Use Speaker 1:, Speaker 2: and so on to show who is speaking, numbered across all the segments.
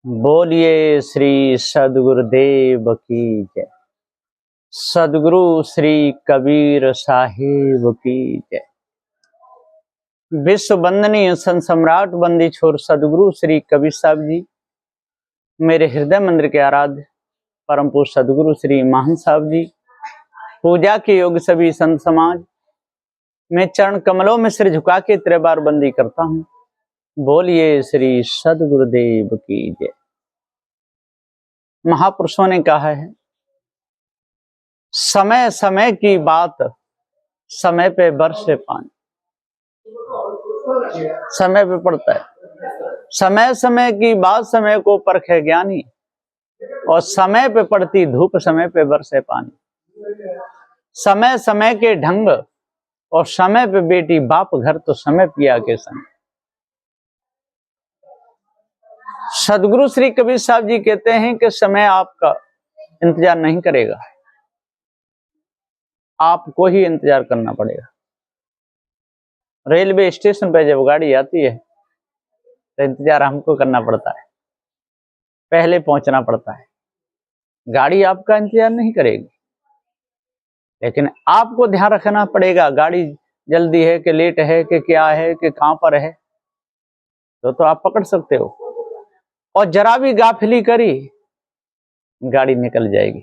Speaker 1: बोलिए श्री सदगुरुदेव की जय। सदगुरु श्री कबीर साहिब की जय। विश्व वंदनीय संत सम्राट बंदी छोर सदगुरु श्री कबीर साहब जी, मेरे हृदय मंदिर के आराध्य परम पूज्य सदगुरु श्री महान साहब जी, पूजा के योग्य सभी संत समाज, मैं चरण कमलों में सिर झुका के तेरे बार बंदी करता हूँ। बोलिए श्री सदगुरुदेव की जय। महापुरुषों ने कहा है, समय समय की बात समय पे बरसे पानी। समय पे पड़ता है, समय समय की बात समय को परखे ज्ञानी, और समय पे पड़ती धूप समय पे बरसे पानी। समय समय के ढंग और समय पे बेटी बाप घर, तो समय पिया के संग। सदगुरु श्री कबीर साहब जी कहते हैं कि समय आपका इंतजार नहीं करेगा, आपको ही इंतजार करना पड़ेगा। रेलवे स्टेशन पे जब गाड़ी आती है तो इंतजार हमको करना पड़ता है, पहले पहुंचना पड़ता है। गाड़ी आपका इंतजार नहीं करेगी, लेकिन आपको ध्यान रखना पड़ेगा गाड़ी जल्दी है कि लेट है कि क्या है कि कहां पर है, तो आप पकड़ सकते हो। और जरा भी गाफिली करी, गाड़ी निकल जाएगी।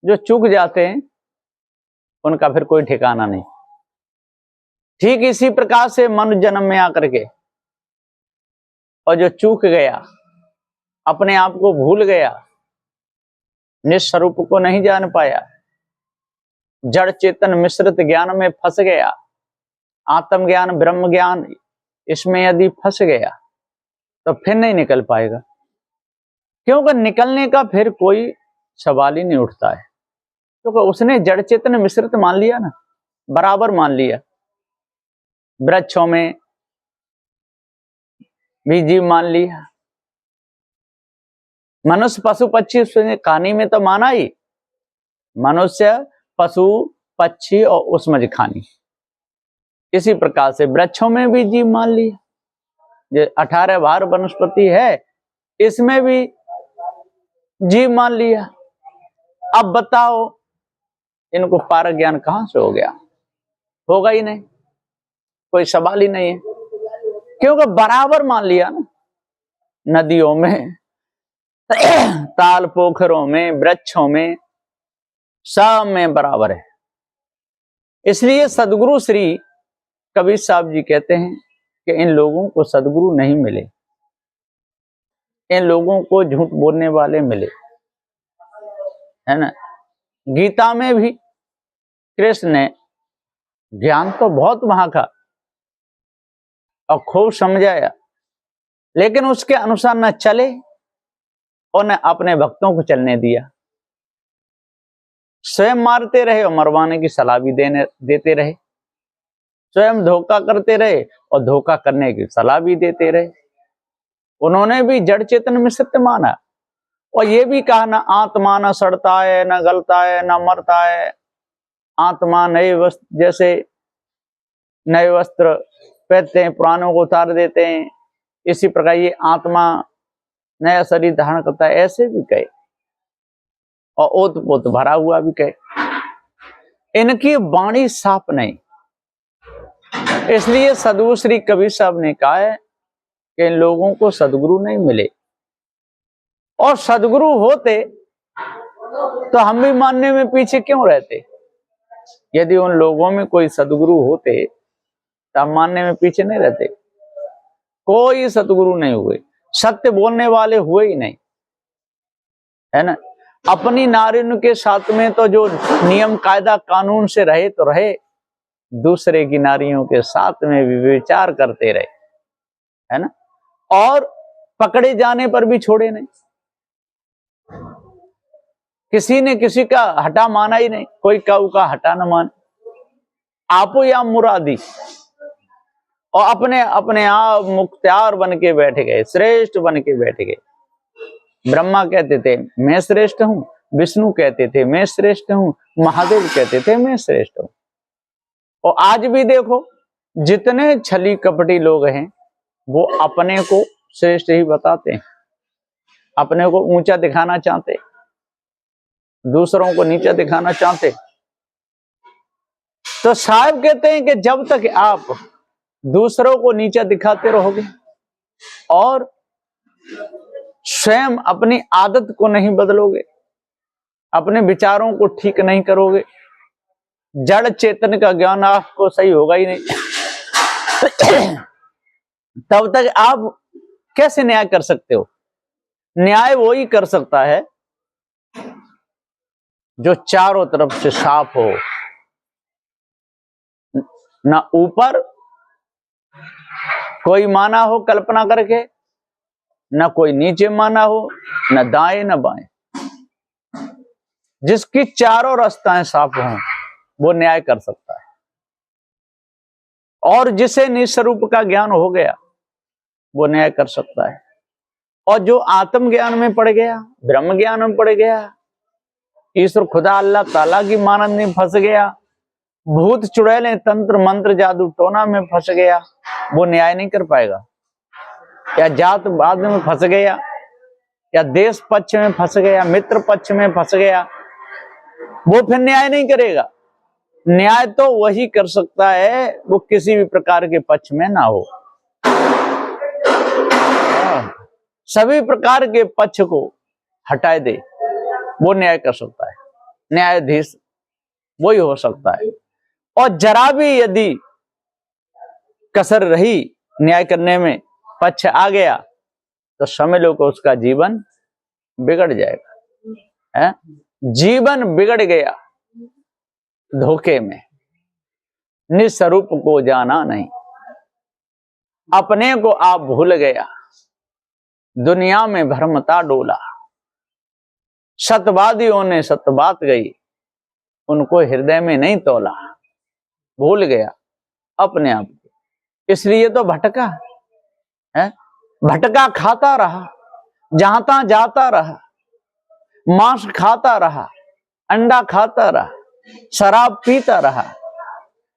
Speaker 1: जो चूक जाते हैं उनका फिर कोई ठिकाना नहीं। ठीक इसी प्रकार से मनुष्य जन्म में आकर के, और जो चूक गया, अपने आप को भूल गया, निस्वरूप को नहीं जान पाया, जड़ चेतन मिश्रित ज्ञान में फंस गया, आत्म ज्ञान ब्रह्म ज्ञान इसमें यदि फंस गया तो फिर नहीं निकल पाएगा। क्योंकि निकलने का फिर कोई सवाल ही नहीं उठता है, क्योंकि उसने जड़ चेतन मिश्रित मान लिया ना, बराबर मान लिया। वृक्षों में भी जीव मान लिया, मनुष्य पशु पक्षी कहानी में तो माना ही, मनुष्य पशु पक्षी और उसमें खानी। इसी प्रकार से वृक्षों में भी जीव मान लिया, जो 18 भार वनस्पति है इसमें भी जीव मान लिया। अब बताओ इनको पारक ज्ञान कहां से हो गया? होगा ही नहीं, कोई सवाल ही नहीं है, क्योंकि बराबर मान लिया ना। नदियों में ताल पोखरों में वृक्षों में सब में बराबर है। इसलिए सदगुरु श्री कबीर साहब जी कहते हैं कि इन लोगों को सदगुरु नहीं मिले, इन लोगों को झूठ बोलने वाले मिले, है ना। गीता में भी कृष्ण ने ज्ञान तो बहुत वहां का और खूब समझाया, लेकिन उसके अनुसार न चले और न अपने भक्तों को चलने दिया। स्वयं मारते रहे और मरवाने की सलाह भी देते रहे, स्वयं धोखा करते रहे और धोखा करने की सलाह भी देते रहे। उन्होंने भी जड़ चेतन में सत्य माना, और ये भी कहा ना आत्मा न सड़ता है, न गलता है, न मरता है। आत्मा नए वस्त्र, जैसे नए वस्त्र पहनते हैं पुरानों को उतार देते हैं, इसी प्रकार ये आत्मा नया शरीर धारण करता है, ऐसे भी कहे। और ओत पोत भरा हुआ भी कहे। इनकी वाणी साफ नहीं, इसलिए सदगुरु श्री कबीर साहब ने कहा है कि इन लोगों को सदगुरु नहीं मिले। और सदगुरु होते तो हम भी मानने में पीछे क्यों रहते? यदि उन लोगों में कोई सदगुरु होते तो हम मानने में पीछे नहीं रहते। कोई सदगुरु नहीं हुए, सत्य बोलने वाले हुए ही नहीं, है ना। अपनी नारियों के साथ में तो जो नियम कायदा कानून से रहे तो रहे, दूसरे की नारियों के साथ में भी विचार करते रहे, है ना। और पकड़े जाने पर भी छोड़े नहीं, किसी ने किसी का हटा माना ही नहीं, कोई काऊ का हटा न मान। आपो या मुरादी, और अपने अपने आप मुख्तियार बन के बैठ गए, श्रेष्ठ बन के बैठ गए। ब्रह्मा कहते थे मैं श्रेष्ठ हूं, विष्णु कहते थे मैं श्रेष्ठ हूं, महादेव कहते थे मैं श्रेष्ठ हूं। और आज भी देखो जितने छली कपटी लोग हैं वो अपने को श्रेष्ठ ही बताते हैं। अपने को ऊंचा दिखाना चाहते, दूसरों को नीचा दिखाना चाहते। तो साहब कहते हैं कि जब तक आप दूसरों को नीचा दिखाते रहोगे और स्वयं अपनी आदत को नहीं बदलोगे, अपने विचारों को ठीक नहीं करोगे, जड़ चेतन का ज्ञान आपको सही होगा ही नहीं, तब तक आप कैसे न्याय कर सकते हो? न्याय वो ही कर सकता है जो चारों तरफ से साफ हो, ना ऊपर कोई माना हो कल्पना करके, ना कोई नीचे माना हो, ना दाएं ना बाएं। जिसकी चारों रास्ताएं साफ हों वो न्याय कर सकता है। और जिसे निस्वरूप का ज्ञान हो गया वो न्याय कर सकता है। और जो आत्म ज्ञान में पड़ गया, ब्रह्म ज्ञान में पड़ गया, ईश्वर खुदा अल्लाह ताला की मानंद में फंस गया, भूत चुड़ैलें तंत्र मंत्र जादू टोना में फंस गया, वो न्याय नहीं कर पाएगा। या जातवाद में फंस गया, या देश पक्ष में फंस गया, मित्र पक्ष में फंस गया, वो फिर न्याय नहीं करेगा। न्याय तो वही कर सकता है वो किसी भी प्रकार के पक्ष में ना हो, सभी प्रकार के पक्ष को हटाए दे, वो न्याय कर सकता है। न्यायाधीश वही हो सकता है। और जरा भी यदि कसर रही न्याय करने में, पक्ष आ गया, तो समझ लो कि उसका जीवन बिगड़ जाएगा। है? जीवन बिगड़ गया धोखे में। निस्वरूप को जाना नहीं, अपने को आप भूल गया, दुनिया में भ्रमता डोला, सतवादियों ने सत बात गई, उनको हृदय में नहीं तोला, भूल गया अपने आप को, इसलिए तो भटका है। भटका खाता रहा, जहां तहां जाता रहा, मांस खाता रहा, अंडा खाता रहा, शराब पीता रहा।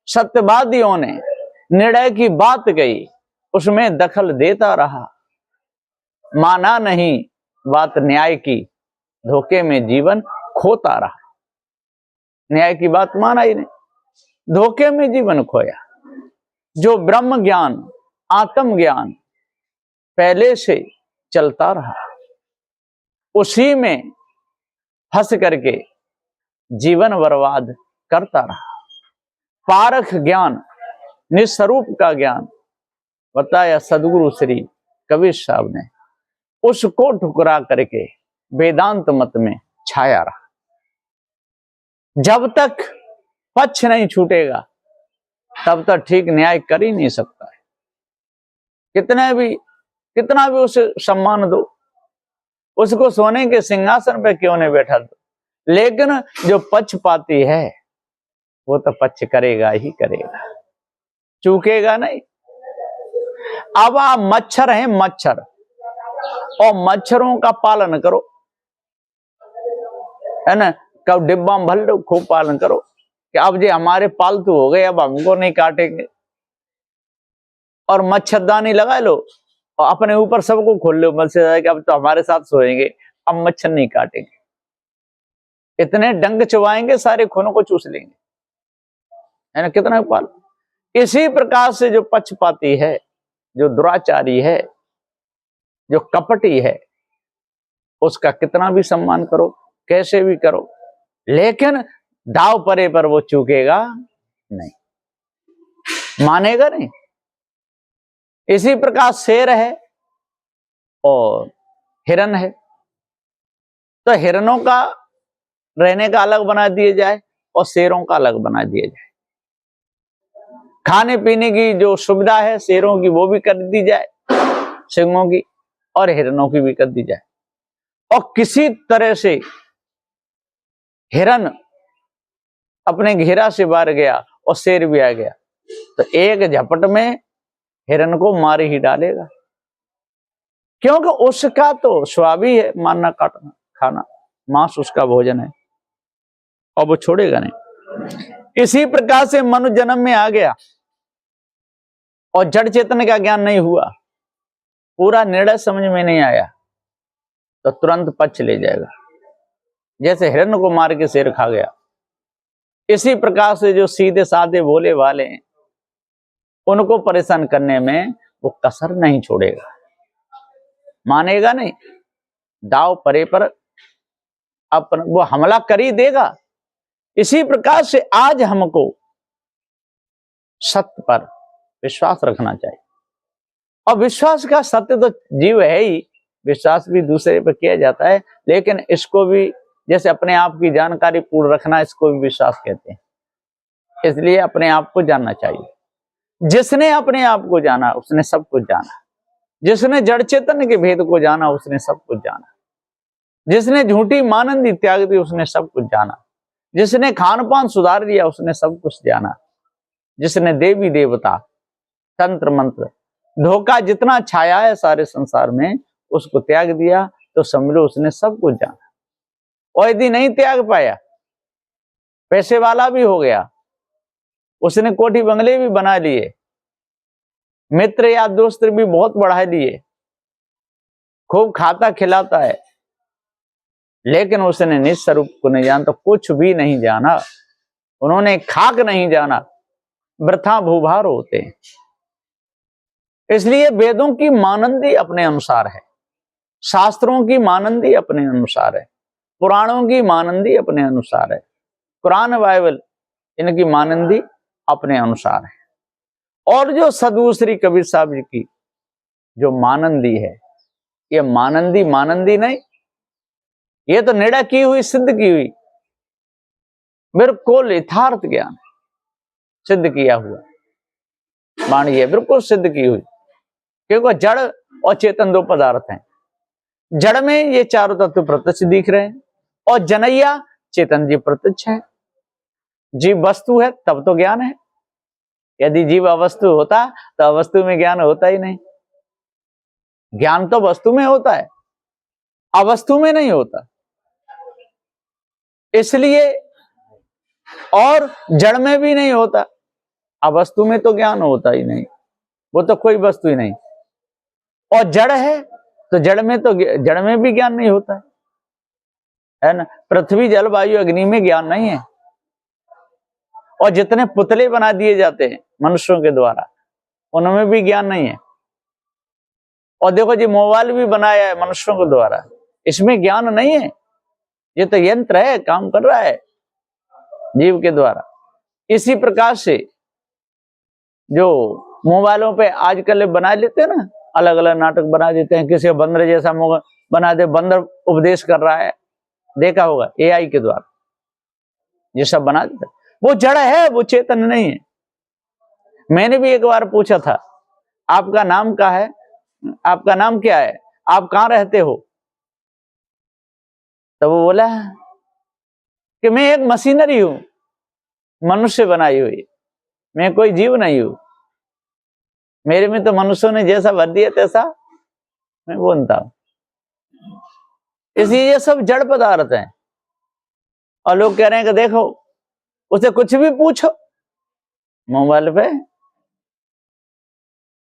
Speaker 1: सत्यवादियों ने निर्णय की बात कही, उसमें दखल देता रहा, माना नहीं बात न्याय की, धोखे में जीवन खोता रहा। न्याय की बात माना ही नहीं, धोखे में जीवन खोया। जो ब्रह्म ज्ञान आत्म ज्ञान पहले से चलता रहा, उसी में फंस करके जीवन बर्बाद करता रहा। पारख ज्ञान, निस्वरूप का ज्ञान बताया सदगुरु श्री कबीर साहब ने, उसको ठुकरा करके वेदांत मत में छाया रहा। जब तक पक्ष नहीं छूटेगा तब तक ठीक न्याय कर ही नहीं सकता है। कितना भी उसे सम्मान दो, उसको सोने के सिंहासन पे क्यों नहीं बैठा दो, लेकिन जो पक्षपाती है वो तो पक्ष करेगा ही करेगा, चूकेगा नहीं। अब आप मच्छर हैं, मच्छर, और मच्छरों का पालन करो, है ना, कब डिब्बा में भर लो, खूब पालन करो कि अब ये हमारे पालतू हो गए, अब हमको नहीं काटेंगे। और मच्छरदानी लगा लो और अपने ऊपर सबको खोल लो मच्छर कि अब तो हमारे साथ सोएंगे, अब मच्छर नहीं काटेंगे। इतने डंक चबाएंगे सारे खूनों को चूस लेंगे, है ना, कितना पाल। इसी प्रकार से जो पक्षपाती है, जो दुराचारी है, जो कपटी है, उसका कितना भी सम्मान करो, कैसे भी करो, लेकिन दाव परे पर वो चूकेगा नहीं, मानेगा नहीं। इसी प्रकार शेर है और हिरन है, तो हिरनों का रहने का अलग बना दिया जाए और शेरों का अलग बना दिया जाए। खाने पीने की जो सुविधा है शेरों की वो भी कर दी जाए, सिंहों की, और हिरनों की भी कर दी जाए। और किसी तरह से हिरन अपने घेरा से बाहर गया और शेर भी आ गया, तो एक झपट में हिरन को मार ही डालेगा, क्योंकि उसका तो स्वभाव ही है मारना काटना खाना, मांस उसका भोजन है और वो छोड़ेगा नहीं। इसी प्रकार से मनुष्य जन्म में आ गया और जड़ चेतन का ज्ञान नहीं हुआ, पूरा निर्णय समझ में नहीं आया तो तुरंत पक्ष ले जाएगा, जैसे हिरण को मार के शेर खा गया। इसी प्रकार से जो सीधे साधे भोले वाले हैं, उनको परेशान करने में वो कसर नहीं छोड़ेगा, मानेगा नहीं, दाव परे पर अपन वो हमला कर ही देगा। इसी प्रकार से आज हमको सत्य पर विश्वास रखना चाहिए, और विश्वास का सत्य तो जीव है ही, विश्वास भी दूसरे पर किया जाता है, लेकिन इसको भी जैसे अपने आप की जानकारी पूर्ण रखना, इसको भी विश्वास कहते हैं। इसलिए अपने आप को जानना चाहिए। जिसने अपने आप को जाना उसने सब कुछ जाना, जिसने जड़ चेतन के भेद को जाना उसने सब कुछ जाना, जिसने झूठी मानंदी त्याग दी उसने सब कुछ जाना, जिसने खान पान सुधार लिया उसने सब कुछ जाना, जिसने देवी देवता तंत्र मंत्र धोखा जितना छाया है सारे संसार में उसको त्याग दिया, तो समझो उसने सब कुछ जाना। और यदि नहीं त्याग पाया, पैसे वाला भी हो गया, उसने कोठी बंगले भी बना लिए, मित्र या दोस्त भी बहुत बढ़ा लिए, खूब खाता खिलाता है, लेकिन उसने निज स्वरूप को नहीं जाना, तो कुछ भी नहीं जाना। उन्होंने खाक नहीं जाना, वृथा भूभार होते हैं। इसलिए वेदों की मानंदी अपने अनुसार है, शास्त्रों की मानंदी अपने अनुसार है, पुराणों की मानंदी अपने अनुसार है, कुरान बाइबल इनकी मानंदी अपने अनुसार है। और जो सदगुरु श्री कबीर साहब जी की जो मानंदी है, ये मानंदी मानंदी नहीं, ये तो निर्णय की हुई, सिद्ध की हुई, बिल्कुल यथार्थ ज्ञान सिद्ध किया हुआ वाणी है, बिल्कुल सिद्ध की हुई। क्योंकि जड़ और चेतन दो पदार्थ हैं। जड़ में ये चारों तत्व प्रत्यक्ष दिख रहे हैं, और जनैया चेतन जी प्रत्यक्ष है। जीव वस्तु है तब तो ज्ञान है, यदि जीव अवस्तु होता तो अवस्तु में ज्ञान होता ही नहीं। ज्ञान तो वस्तु में होता है, अवस्तु में नहीं होता। इसलिए और जड़ में भी नहीं होता, अवस्तु में तो ज्ञान होता ही नहीं, वो तो कोई वस्तु ही नहीं। और जड़ है तो जड़ में भी ज्ञान नहीं होता है ना। पृथ्वी जल वायु अग्नि में ज्ञान नहीं है। और जितने पुतले बना दिए जाते हैं मनुष्यों के द्वारा, उनमें भी ज्ञान नहीं है। और देखो जी, मोबाइल भी बनाया है मनुष्यों के द्वारा, इसमें ज्ञान नहीं है, ये तो यंत्र है, काम कर रहा है जीव के द्वारा। इसी प्रकार से जो मोबाइलों पे आजकल बना लेते हैं ना, अलग अलग नाटक बना देते हैं, किसी बंदर जैसा बना दे, बंदर उपदेश कर रहा है, देखा होगा एआई के द्वारा, ये सब बना देते। वो जड़ है, वो चेतन नहीं है। मैंने भी एक बार पूछा था, आपका नाम क्या है, आपका नाम क्या है, आप कहां रहते हो? तो वो बोला कि मैं एक मशीनरी हूं, मनुष्य बनाई हुई, मैं कोई जीव नहीं हूं, मेरे में तो मनुष्यों ने जैसा भर दिया तैसा मैं बोलता हूं। इसलिए ये सब जड़ पदार्थ हैं। और लोग कह रहे हैं कि देखो, उसे कुछ भी पूछो मोबाइल पे,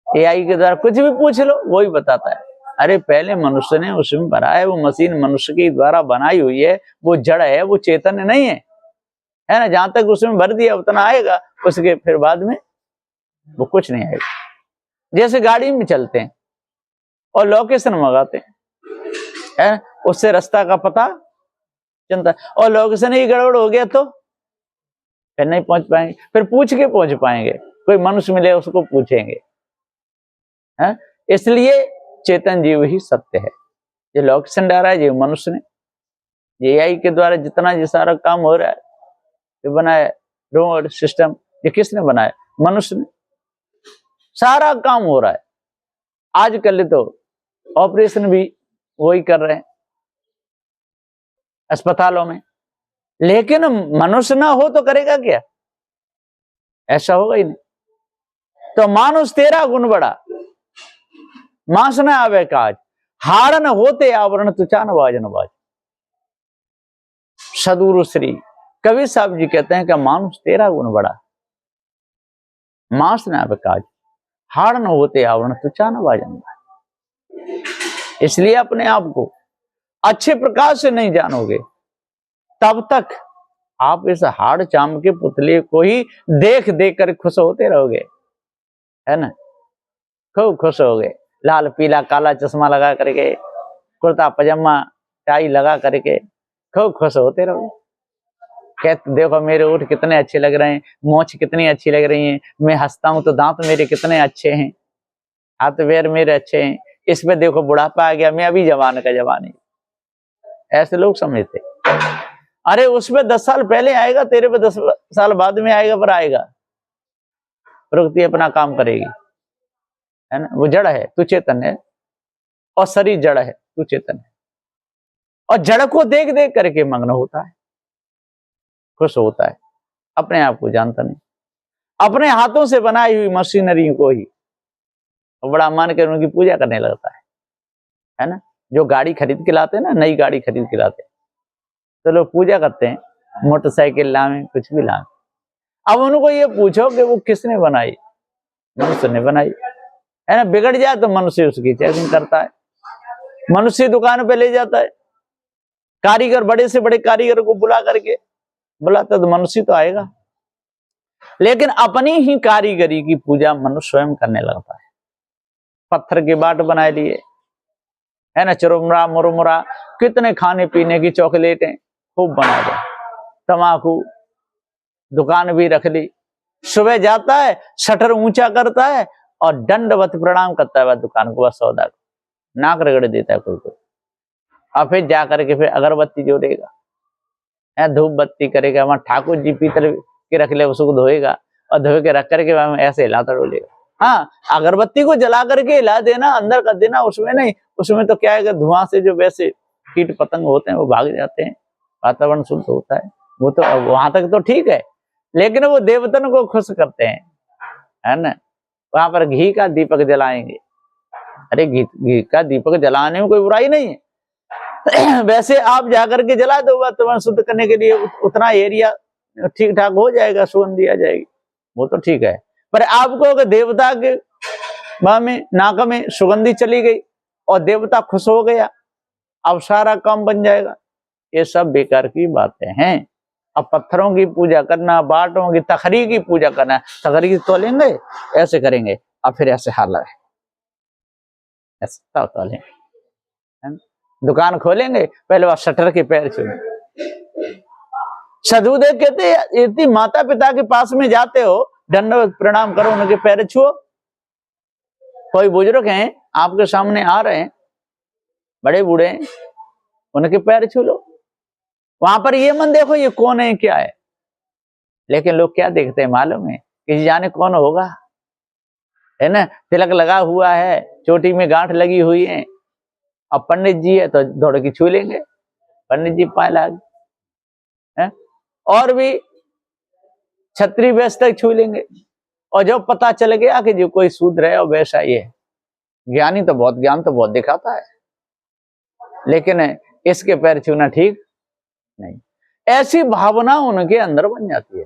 Speaker 1: एआई के द्वारा कुछ भी पूछ लो, वही बताता है। अरे पहले मनुष्य ने उसमें भरा है, वो मशीन मनुष्य के द्वारा बनाई हुई है, वो जड़ है, वो चेतन नहीं है, है ना। जहां तक उसमें भर दिया उतना आएगा, उसके फिर बाद में वो कुछ नहीं आएगा। जैसे गाड़ी में चलते हैं और लोकेशन मंगाते हैं, उससे रास्ता का पता चलता है, और लोकेशन ही गड़बड़ हो गया तो फिर नहीं पहुंच पाएंगे, फिर पूछ के पहुंच पाएंगे, कोई मनुष्य मिले उसको पूछेंगे, है। इसलिए चेतन जीव ही सत्य है। ये लोकेशन डाला है जीव मनुष्य ने, ये एआई के द्वारा जितना ये सारा काम हो रहा है, ये बनाया रोड सिस्टम, ये किसने बनाया? मनुष्य ने। सारा काम हो रहा है। आजकल तो ऑपरेशन भी वही कर रहे हैं अस्पतालों में, लेकिन मनुष्य ना हो तो करेगा क्या? ऐसा होगा ही नहीं। तो मानुष तेरा गुण बड़ा, मांस न आवे काज, हारन होते आवरण तुचान बाजन बाज। सदगुरु श्री कबीर साहब जी कहते हैं कि मानुष तेरा गुण बड़ा, मांस न आवे काज, हारन होते आवरण तुचान बाजन बाज। इसलिए अपने आप को अच्छे प्रकार से नहीं जानोगे तब तक आप इस हाड़ चाम के पुतले को ही देख देख कर खुश होते रहोगे, है ना। खूब खुश हो गए, लाल पीला काला चश्मा लगा करके, कुर्ता पजामा टाई लगा करके खूब खुश होते रहोगे। कहते देखो मेरे ऊँट कितने अच्छे लग रहे हैं, मोछ कितनी अच्छी लग रही है, मैं हंसता हूं तो दांत मेरे कितने अच्छे हैं, हाथ पैर मेरे अच्छे हैं, इस पे देखो बुढ़ापा आ गया, मैं अभी जवान का जवान ही। ऐसे लोग समझते, अरे उसमें 10 साल पहले आएगा, तेरे पे 10 साल बाद में आएगा, पर आएगा। प्रकृति अपना काम करेगी, है ना। वो जड़ है, तू चेतन है, और शरीर जड़ है, तू चेतन है। और जड़ को देख देख करके मग्न होता है, खुश होता है, अपने आप को जानता नहीं। अपने हाथों से बनाई हुई मशीनरी को ही बड़ा मान कर उनकी पूजा करने लगता है ना। जो गाड़ी खरीद के लाते हैं ना, नई गाड़ी खरीद के लाते हैं, तो लोग पूजा करते हैं, मोटरसाइकिल लावे, कुछ भी लावे। अब उनको ये पूछो कि वो किसने बनाई, मनुष्य ने बनाई, है ना। बिगड़ जाए तो मनुष्य उसकी चेकिंग करता है, मनुष्य दुकान पे ले जाता है, कारीगर बड़े से बड़े कारीगर को बुला करके बुलाता तो मनुष्य तो आएगा। लेकिन अपनी ही कारीगरी की पूजा मनुष्य स्वयं करने लगता है। पत्थर के बाट बनाए लिए, है ना, चुरमुरा मुरमुरा, कितने खाने पीने की चॉकलेटें खूब बना दो, तमाकू, दुकान भी रख ली। सुबह जाता है, शटर ऊंचा करता है और दंडवत प्रणाम करता है वह दुकान को, वह सौदा को, नाक रगड़ देता है कोई कोई। और फिर जाकर के फिर अगरबत्ती जोड़ेगा, धूप बत्ती करेगा, वहां ठाकुर जी पीतल के रख ले, उसको धोएगा और धो के रख करके वहां ऐसे हिलाता डोलेगा। हाँ, अगरबत्ती को जला करके हिला देना, अंदर कर देना, उसमें नहीं। उसमें तो क्या है कि धुआं से जो वैसे कीट पतंग होते हैं वो भाग जाते हैं, वातावरण शुद्ध होता है। वो तो वहां तक तो ठीक है, लेकिन वो देवतन को खुश करते हैं, है ना। वहां पर घी का दीपक जलाएंगे, अरे घी का दीपक जलाने में कोई बुराई नहीं है। वैसे आप जाकर के जला दो, वातावरण शुद्ध करने के लिए उतना एरिया ठीक ठाक हो जाएगा, सुगंध दिया जाएगी, वो तो ठीक है। पर आपको अगर देवता के में नाक में सुगंधी चली गई और देवता खुश हो गया, अब सारा काम बन जाएगा, ये सब बेकार की बातें हैं। अब पत्थरों की पूजा करना, बाटों की, तखरी की पूजा करना, तखरी तो लेंगे ऐसे करेंगे और फिर ऐसे हाल है, ऐसा तो लेंगे। दुकान खोलेंगे, पहले वह शटर के पैर छूएंगे। सदुदेव कहते यदि माता पिता के पास में जाते हो, दंडवत प्रणाम करो, उनके पैर छुओ। कोई बुजुर्ग हैं आपके सामने आ रहे हैं, बड़े बूढ़े, उनके पैर छू लो। वहां पर ये मन देखो ये कौन है क्या है, लेकिन लोग क्या देखते हैं मालूम है, किसी जाने कौन होगा, है ना। तिलक लगा हुआ है, चोटी में गांठ लगी हुई है, अब पंडित जी है तो दौड़ के छू लेंगे, पंडित जी पाए लागे, और भी छत्री वैश्य तक छू लेंगे। और जब पता चल गया कि जो कोई शूद्र है और वैसा ही है, ज्ञानी तो बहुत, ज्ञान तो बहुत दिखाता है, लेकिन इसके पैर छूना ठीक नहीं, ऐसी भावना उनके अंदर बन जाती है।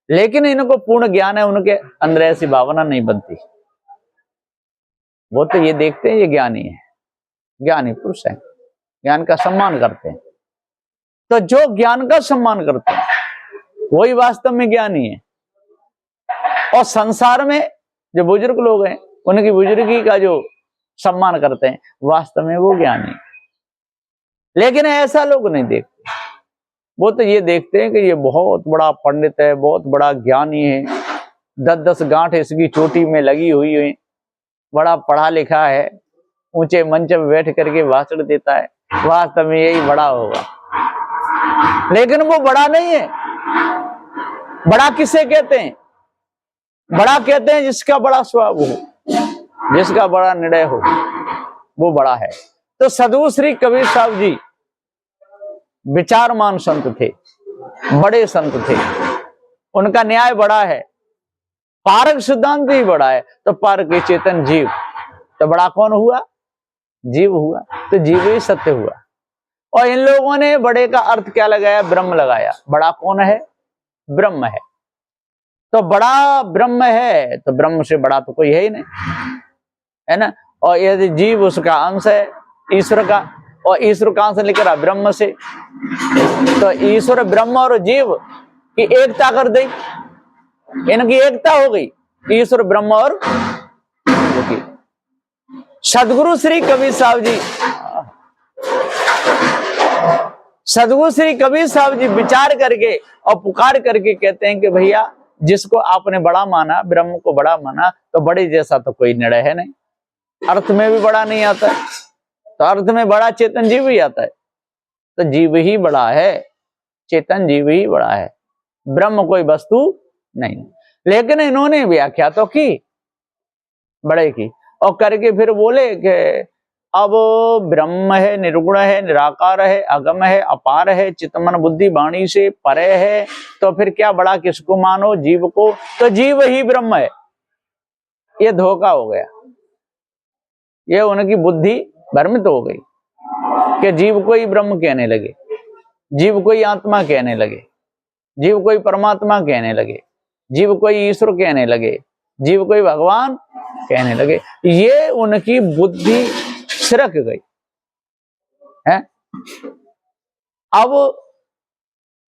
Speaker 1: लेकिन इनको पूर्ण ज्ञान है, उनके अंदर ऐसी भावना नहीं बनती। वो तो ये देखते हैं ये ज्ञानी है, ज्ञानी पुरुष है, ज्ञान का सम्मान करते हैं। तो जो ज्ञान का सम्मान करते हैं वही वास्तव में ज्ञानी है। और संसार में जो बुजुर्ग लोग हैं, उनकी बुजुर्गी का जो सम्मान करते हैं, वास्तव में वो ज्ञानी है। लेकिन ऐसा लोग नहीं देखते, वो तो ये देखते हैं कि ये बहुत बड़ा पंडित है, बहुत बड़ा ज्ञानी है, 10-10 गांठ इसकी चोटी में लगी हुई है, बड़ा पढ़ा लिखा है, ऊंचे मंच पे बैठ करके भाषण देता है, वास्तव में यही बड़ा होगा। लेकिन वो बड़ा नहीं है। बड़ा किसे कहते हैं? बड़ा कहते हैं जिसका बड़ा स्वभाव हो, जिसका बड़ा निर्णय हो, वो बड़ा है। तो सदगुरु श्री कबीर साहब जी विचारमान संत थे, बड़े संत थे, उनका न्याय बड़ा है, पारक सिद्धांत भी बड़ा है। तो पारक चेतन जीव, तो बड़ा कौन हुआ? जीव हुआ। तो जीव ही सत्य हुआ। और इन लोगों ने बड़े का अर्थ क्या लगाया? ब्रह्म लगाया। बड़ा कौन है? ब्रह्म है। तो बड़ा ब्रह्म है, तो ब्रह्म से बड़ा तो कोई है ही नहीं, है ना। और यदि जीव उसका अंश है ईश्वर का, और ईश्वर का अंश लिख रहा ब्रह्म से, तो ईश्वर ब्रह्म और जीव की एकता कर दी, इनकी एकता हो गई, ईश्वर ब्रह्म और जीव की। सदगुरु श्री कबीर साहब जी, सदगुरु श्री कबीर साहब जी विचार करके और पुकार करके कहते हैं कि भैया जिसको आपने बड़ा माना, ब्रह्म को बड़ा माना, तो बड़े जैसा तो कोई निर्णय है नहीं, अर्थ में भी बड़ा नहीं आता है, तो अर्थ में बड़ा चेतन जीव ही आता है, तो जीव ही बड़ा है, चेतन जीव ही बड़ा है, ब्रह्म कोई वस्तु नहीं। लेकिन इन्होंने व्याख्या तो की बड़े की, और करके फिर बोले कि अब ब्रह्म है, निर्गुण है, निराकार है, अगम है, अपार है, चित्तमन बुद्धि वाणी से परे है, तो फिर क्या बड़ा किसको मानो, जीव को, तो जीव ही ब्रह्म है। ये धोखा हो गया, ये उनकी बुद्धि भ्रमित हो गई कि जीव को ही ब्रह्म कहने लगे, जीव को ही आत्मा कहने लगे, जीव को ही परमात्मा कहने लगे, जीव को ही ईश्वर कहने लगे, जीव को ही भगवान कहने लगे। ये उनकी बुद्धि सिरक गई है। अब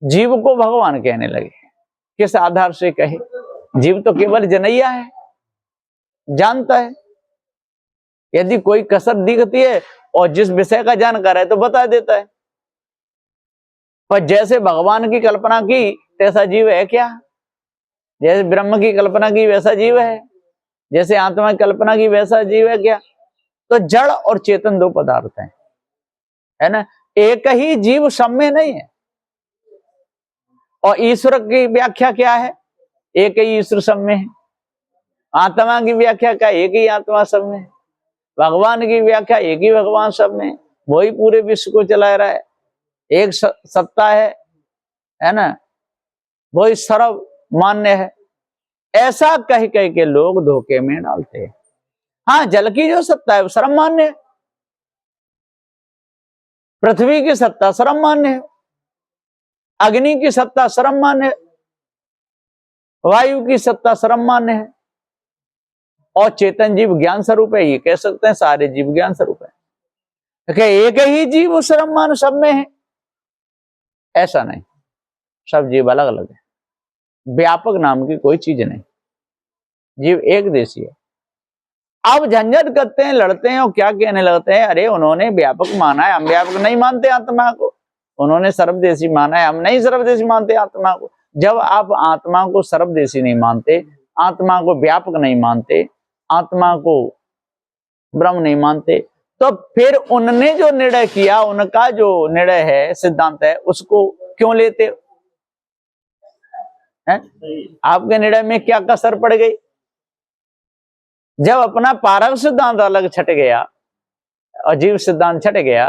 Speaker 1: जीव को भगवान कहने लगे, किस आधार से कहे? जीव तो केवल जनैया है, जानता है, यदि कोई कसर दिखती है और जिस विषय का जानकार है तो बता देता है, पर जैसे भगवान की कल्पना की तैसा जीव है क्या? जैसे ब्रह्म की कल्पना की वैसा जीव है, जैसे आत्मा की कल्पना की वैसा जीव है क्या? तो जड़ और चेतन दो पदार्थ हैं, है ना, एक ही जीव सब में नहीं है। और ईश्वर की व्याख्या क्या है? एक ही ईश्वर सब में है। आत्मा की व्याख्या क्या? एक ही आत्मा सब में है। भगवान की व्याख्या एक ही भगवान सब में है, वही पूरे विश्व को चला रहा है, एक सत्ता है ना, वही सर्व मान्य है। ऐसा कह कह के लोग धोखे में डालते हैं। हाँ, जल की जो सत्ता है वो सर्व मान्य है, पृथ्वी की सत्ता सर्व मान्य है, अग्नि की सत्ता सर्व मान्य है, वायु की सत्ता सर्व मान्य है, और चेतन जीव ज्ञान स्वरूप है। ये कह सकते हैं सारे जीव ज्ञान स्वरूप है, एक ही जीव सर्व मान्य सब में है, ऐसा नहीं, सब जीव अलग अलग है, व्यापक नाम की कोई चीज नहीं, जीव एक देशी है। अब झंझट करते हैं, लड़ते हैं और क्या कहने लगते हैं, अरे उन्होंने व्यापक माना है, हम व्यापक नहीं मानते आत्मा को, उन्होंने सर्वदेशी माना है, हम नहीं सर्वदेशी मानते आत्मा को। जब आप आत्मा को सर्वदेशी नहीं मानते, आत्मा को व्यापक नहीं मानते, आत्मा को ब्रह्म नहीं मानते, तो फिर उनने जो निर्णय किया, उनका जो निर्णय है, सिद्धांत है, उसको क्यों लेते हैं? आपके निर्णय में क्या कसर पड़ गई? जब अपना पारक सिद्धांत अलग छट गया और जीव सिद्धांत छट गया,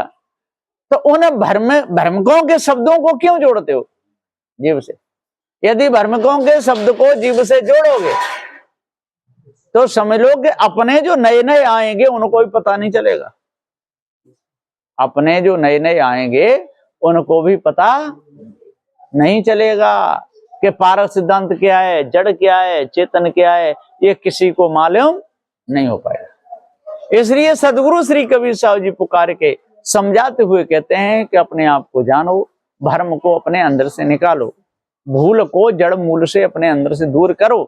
Speaker 1: तो उन भ्रमकों के शब्दों को क्यों जोड़ते हो जीव से? यदि भ्रमकों के शब्द को जीव से जोड़ोगे तो समझ लो कि अपने जो नए नए आएंगे उनको भी पता नहीं चलेगा, अपने जो नए नए आएंगे उनको भी पता नहीं चलेगा कि पारक सिद्धांत क्या है, जड़ क्या है, चेतन क्या है, ये किसी को मालूम नहीं हो पाएगा। इसलिए सदगुरु श्री कबीर साहब जी पुकार के समझाते हुए कहते हैं कि अपने आप को जानो, भ्रम को अपने अंदर से निकालो, भूल को जड़ मूल से अपने अंदर से दूर करो,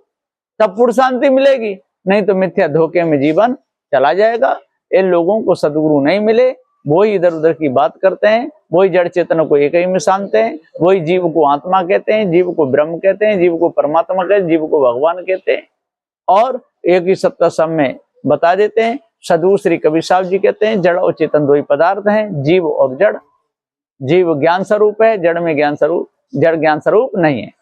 Speaker 1: तब पूर्ण शांति मिलेगी, नहीं तो मिथ्या धोखे में जीवन चला जाएगा। इन लोगों को सदगुरु नहीं मिले, वही इधर उधर की बात करते हैं, वही जड़ चेतन को एक ही में शानते हैं, वही जीव को आत्मा कहते हैं, जीव को ब्रह्म कहते हैं, जीव को परमात्मा कहते हैं, जीव को भगवान कहते हैं, और एक ही सत्ता सब में बता देते हैं। सदगुरु श्री कबीर साहब जी कहते हैं जड़ और चेतन दो ही पदार्थ हैं, जीव और जड़। जीव ज्ञान स्वरूप है, जड़ में ज्ञान स्वरूप, जड़ ज्ञान स्वरूप नहीं है।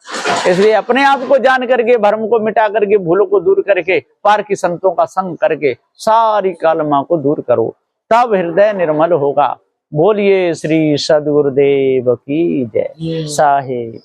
Speaker 1: इसलिए अपने आप को जान करके, भ्रम को मिटा करके, भूलों को दूर करके, पार की संतों का संग करके सारी कालमा को दूर करो, तब हृदय निर्मल होगा। बोलिए श्री सदगुरुदेव की जय। साहेब।